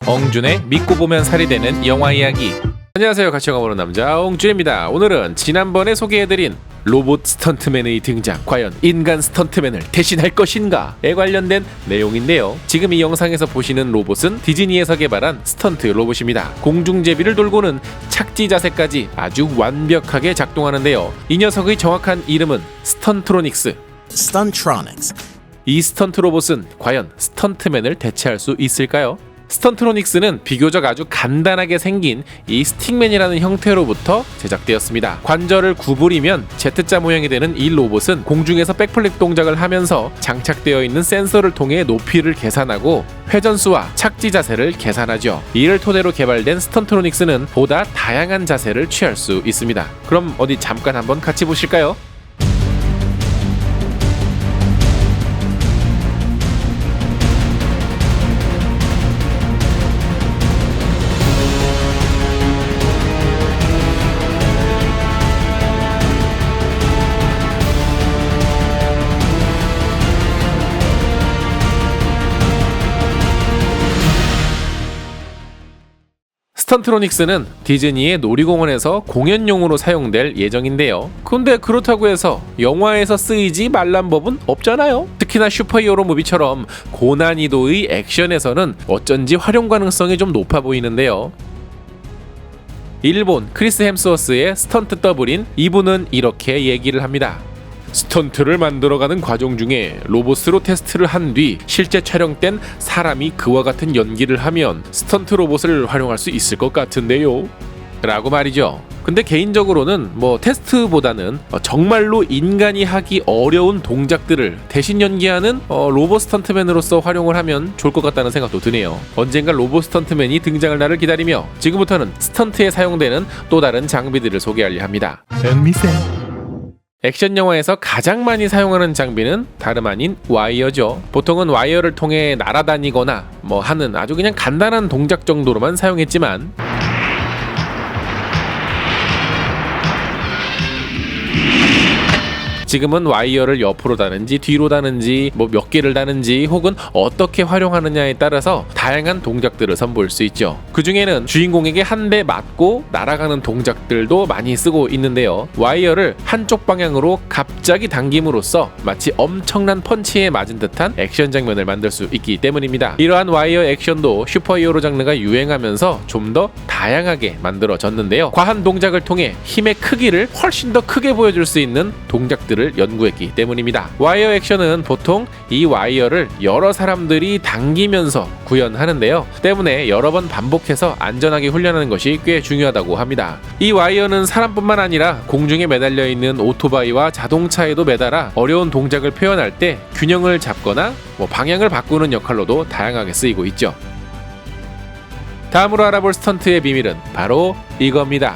엉준의 믿고 보면 살이 되는 영화 이야기. 안녕하세요, 같이 영화 보는 남자 엉준입니다. 오늘은 지난번에 소개해드린 로봇 스턴트맨의 등장, 과연 인간 스턴트맨을 대신할 것인가에 관련된 내용인데요. 지금 이 영상에서 보시는 로봇은 디즈니에서 개발한 스턴트 로봇입니다. 공중제비를 돌고는 착지 자세까지 아주 완벽하게 작동하는데요. 이 녀석의 정확한 이름은 스턴트로닉스. Stuntronics. 이 스턴트 로봇은 과연 스턴트맨을 대체할 수 있을까요? 스턴트로닉스는 비교적 아주 간단하게 생긴 이 스틱맨이라는 형태로부터 제작되었습니다. 관절을 구부리면 Z자 모양이 되는 이 로봇은 공중에서 백플립 동작을 하면서 장착되어 있는 센서를 통해 높이를 계산하고 회전수와 착지 자세를 계산하죠. 이를 토대로 개발된 스턴트로닉스는 보다 다양한 자세를 취할 수 있습니다. 그럼 어디 잠깐 한번 같이 보실까요? 스턴트로닉스는 디즈니의 놀이공원에서 공연용으로 사용될 예정인데요. 근데 그렇다고 해서 영화에서 쓰이지 말란 법은 없잖아요. 특히나 슈퍼히어로 무비처럼 고난이도의 액션에서는 어쩐지 활용 가능성이 좀 높아 보이는데요. 일본 크리스 햄스워스의 스턴트 더블인 이분은 이렇게 얘기를 합니다. 스턴트를 만들어가는 과정 중에 로봇으로 테스트를 한 뒤 실제 촬영 땐 사람이 그와 같은 연기를 하면 스턴트 로봇을 활용할 수 있을 것 같은데요 라고 말이죠. 근데 개인적으로는 테스트보다는 정말로 인간이 하기 어려운 동작들을 대신 연기하는 로봇 스턴트맨으로서 활용을 하면 좋을 것 같다는 생각도 드네요. 언젠가 로봇 스턴트맨이 등장할 날을 기다리며 지금부터는 스턴트에 사용되는 또 다른 장비들을 소개하려 합니다. 액션 영화에서 가장 많이 사용하는 장비는 다름 아닌 와이어죠. 보통은 와이어를 통해 날아다니거나 하는 아주 그냥 간단한 동작 정도로만 사용했지만 지금은 와이어를 옆으로 다는지 뒤로 다는지 몇 개를 다는지 혹은 어떻게 활용하느냐에 따라서 다양한 동작들을 선보일 수 있죠. 그 중에는 주인공에게 한 대 맞고 날아가는 동작들도 많이 쓰고 있는데요. 와이어를 한쪽 방향으로 갑자기 당김으로써 마치 엄청난 펀치에 맞은 듯한 액션 장면을 만들 수 있기 때문입니다. 이러한 와이어 액션도 슈퍼히어로 장르가 유행하면서 좀 더 다양하게 만들어졌는데요. 과한 동작을 통해 힘의 크기를 훨씬 더 크게 보여줄 수 있는 동작들을 연구했기 때문입니다. 와이어 액션은 보통 이 와이어를 여러 사람들이 당기면서 구현하는데요. 때문에 여러 번 반복해서 안전하게 훈련하는 것이 꽤 중요하다고 합니다. 이 와이어는 사람뿐만 아니라 공중에 매달려 있는 오토바이와 자동차에도 매달아 어려운 동작을 표현할 때 균형을 잡거나 방향을 바꾸는 역할로도 다양하게 쓰이고 있죠. 다음으로 알아볼 스턴트의 비밀은 바로 이겁니다.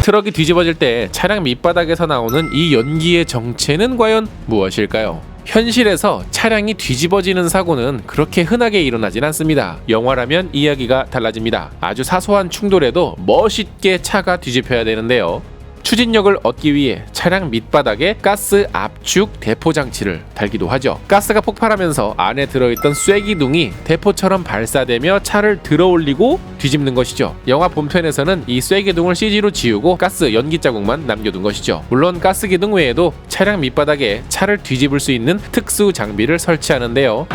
트럭이 뒤집어질 때 차량 밑바닥에서 나오는 이 연기의 정체는 과연 무엇일까요? 현실에서 차량이 뒤집어지는 사고는 그렇게 흔하게 일어나진 않습니다. 영화라면 이야기가 달라집니다. 아주 사소한 충돌에도 멋있게 차가 뒤집혀야 되는데요. 추진력을 얻기 위해 차량 밑바닥에 가스 압축 대포 장치를 달기도 하죠. 가스가 폭발하면서 안에 들어있던 쐐기둥이 대포처럼 발사되며 차를 들어올리고 뒤집는 것이죠. 영화 본편에서는 이 쐐기둥을 CG로 지우고 가스 연기 자국만 남겨둔 것이죠. 물론 가스 기둥 외에도 차량 밑바닥에 차를 뒤집을 수 있는 특수 장비를 설치하는데요.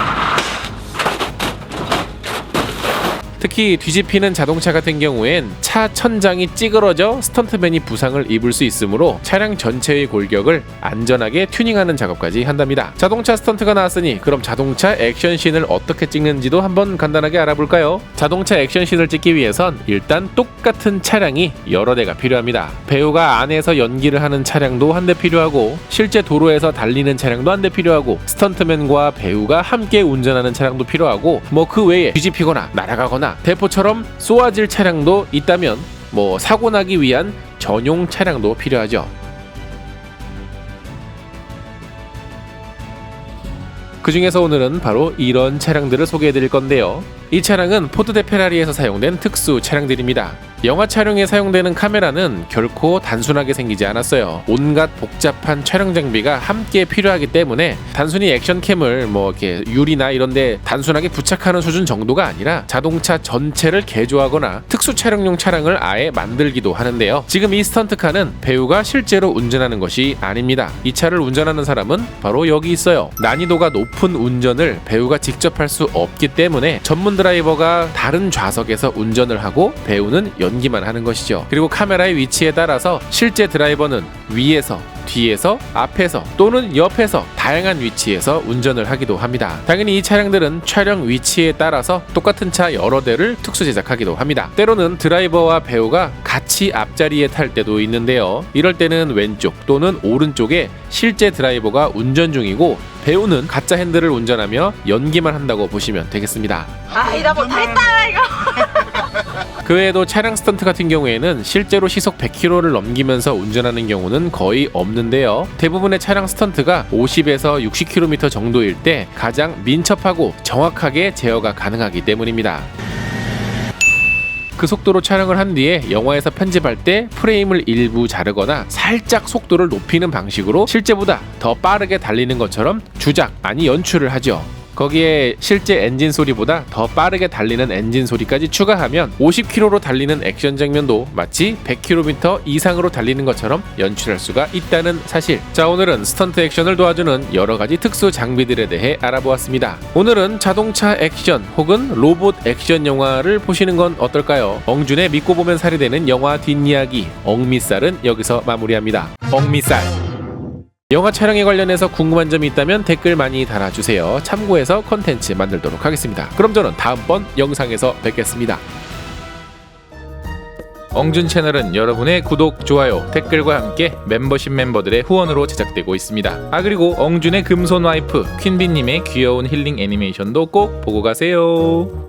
특히 뒤집히는 자동차 같은 경우엔 차 천장이 찌그러져 스턴트맨이 부상을 입을 수 있으므로 차량 전체의 골격을 안전하게 튜닝하는 작업까지 한답니다. 자동차 스턴트가 나왔으니 그럼 자동차 액션씬을 어떻게 찍는지도 한번 간단하게 알아볼까요? 자동차 액션씬을 찍기 위해선 일단 똑같은 차량이 여러 대가 필요합니다. 배우가 안에서 연기를 하는 차량도 한 대 필요하고 실제 도로에서 달리는 차량도 한 대 필요하고 스턴트맨과 배우가 함께 운전하는 차량도 필요하고 그 외에 뒤집히거나 날아가거나 대포처럼 쏘아질 차량도 있다면 사고 나기 위한 전용 차량도 필요하죠. 그 중에서 오늘은 바로 이런 차량들을 소개해 드릴 건데요. 이 차량은 포드 대 페라리에서 사용된 특수 차량들입니다. 영화 촬영에 사용되는 카메라는 결코 단순하게 생기지 않았어요. 온갖 복잡한 촬영 장비가 함께 필요하기 때문에 단순히 액션캠을 이렇게 유리나 이런데 단순하게 부착하는 수준 정도가 아니라 자동차 전체를 개조하거나 특수 촬영용 차량을 아예 만들기도 하는데요. 지금 이 스턴트카는 배우가 실제로 운전하는 것이 아닙니다. 이 차를 운전하는 사람은 바로 여기 있어요. 난이도가 높은 운전을 배우가 직접 할 수 없기 때문에 전문 드라이버가 다른 좌석에서 운전을 하고 배우는 연기만 하는 것이죠. 그리고 카메라의 위치에 따라서 실제 드라이버는 위에서, 뒤에서, 앞에서 또는 옆에서 다양한 위치에서 운전을 하기도 합니다. 당연히 이 차량들은 촬영 위치에 따라서 똑같은 차 여러 대를 특수 제작하기도 합니다. 때로는 드라이버와 배우가 같이 앞자리에 탈 때도 있는데요. 이럴 때는 왼쪽 또는 오른쪽에 실제 드라이버가 운전 중이고 배우는 가짜 핸들을 운전하며 연기만 한다고 보시면 되겠습니다. 나 못했다 이거. 그 외에도 차량 스턴트 같은 경우에는 실제로 시속 100km를 넘기면서 운전하는 경우는 거의 없는데요. 대부분의 차량 스턴트가 50에서 60km 정도일 때 가장 민첩하고 정확하게 제어가 가능하기 때문입니다. 그 속도로 촬영을 한 뒤에 영화에서 편집할 때 프레임을 일부 자르거나 살짝 속도를 높이는 방식으로 실제보다 더 빠르게 달리는 것처럼 주작, 아니 연출을 하죠. 거기에 실제 엔진 소리보다 더 빠르게 달리는 엔진 소리까지 추가하면 50km로 달리는 액션 장면도 마치 100km 이상으로 달리는 것처럼 연출할 수가 있다는 사실. 자, 오늘은 스턴트 액션을 도와주는 여러가지 특수 장비들에 대해 알아보았습니다. 오늘은 자동차 액션 혹은 로봇 액션 영화를 보시는 건 어떨까요? 엉준의 믿고 보면 살이 되는 영화 뒷이야기 엉미살은 여기서 마무리합니다. 엉미살. 영화 촬영에 관련해서 궁금한 점이 있다면 댓글 많이 달아주세요. 참고해서 컨텐츠 만들도록 하겠습니다. 그럼 저는 다음번 영상에서 뵙겠습니다. 엉준 채널은 여러분의 구독, 좋아요, 댓글과 함께 멤버십 멤버들의 후원으로 제작되고 있습니다. 그리고 엉준의 금손 와이프 퀸비님의 귀여운 힐링 애니메이션도 꼭 보고 가세요.